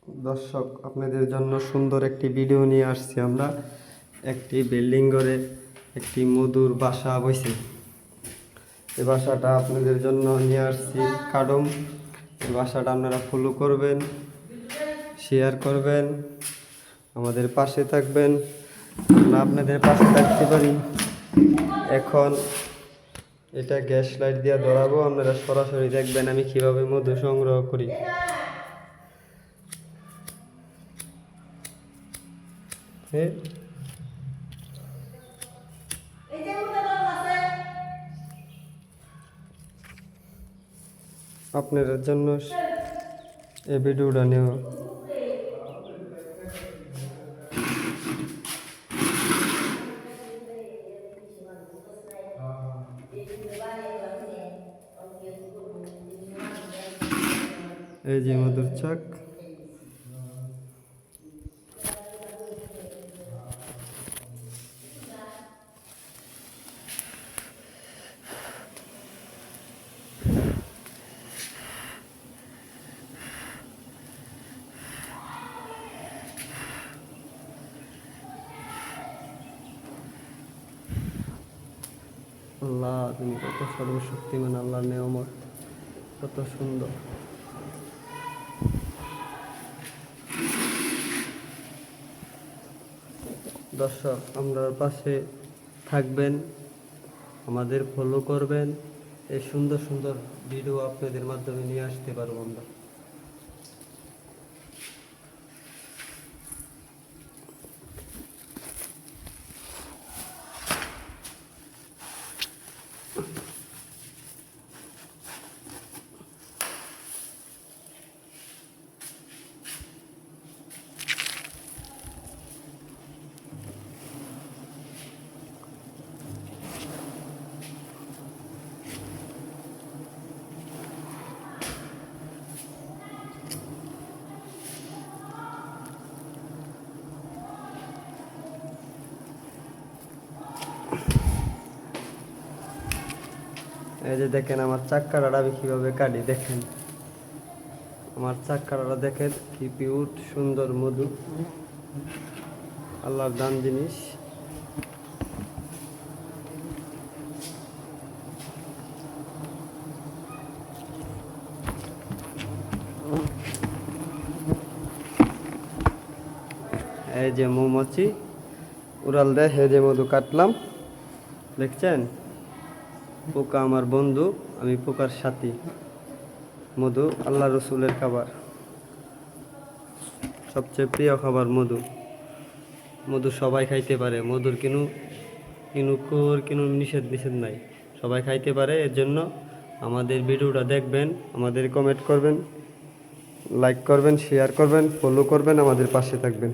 দর্শক, আপনাদের জন্য সুন্দর একটি ভিডিও নিয়ে আসছি আমরা। একটি বিল্ডিং ঘরে একটি মধুর বাসা বইছে। এই বাসাটা আপনাদের জন্য নিয়ে আসছি কাডম। এই বাসাটা আপনারা ফলো করবেন, শেয়ার করবেন, আমাদের পাশে থাকবেন। আমরা আপনাদের পাশে থাকতে পারি। এখন এটা গ্যাস লাইট দিয়ে ধরাবো, আপনারা সরাসরি দেখবেন আমি কিভাবে মধু সংগ্রহ করি। আপনাদের জন্য এই ভিডিওটা নেওয়া। এই যে মধুর চাক। আল্লাহ, তুমি কত সর্বশক্তিমান, আল্লাহর নেয়ামত কত সুন্দর। দর্শক, আমরার পাশে থাকবেন, আমাদের ফলো করবেন। এই সুন্দর সুন্দর ভিডিও আপনাদের মাধ্যমে নিয়ে আসতে পারবো আমরা। এই যে দেখেন আমার চাক্কাটা আমি কিভাবে কাটি, দেখেন আমার চাক্কাটা দেখেন কি পিওর সুন্দর মধু, আল্লাহর দান জিনিস। এই যে মৌমাছি উড়াল দেয়, এই যে মধু কাটলাম, দেখছেন? পোকা আমার বন্ধু, আমি পোকার সাথী। মধু আল্লাহ রসুলের খাবার, সবচেয়ে প্রিয় খাবার মধু। মধু সবাই খাইতে পারে, মধুর কোনো নিষেধ নাই, সবাই খাইতে পারে। এর জন্য আমাদের ভিডিওটা দেখবেন, আমাদের কমেন্ট করবেন, লাইক করবেন, শেয়ার করবেন, ফলো করবেন, আমাদের পাশে থাকবেন।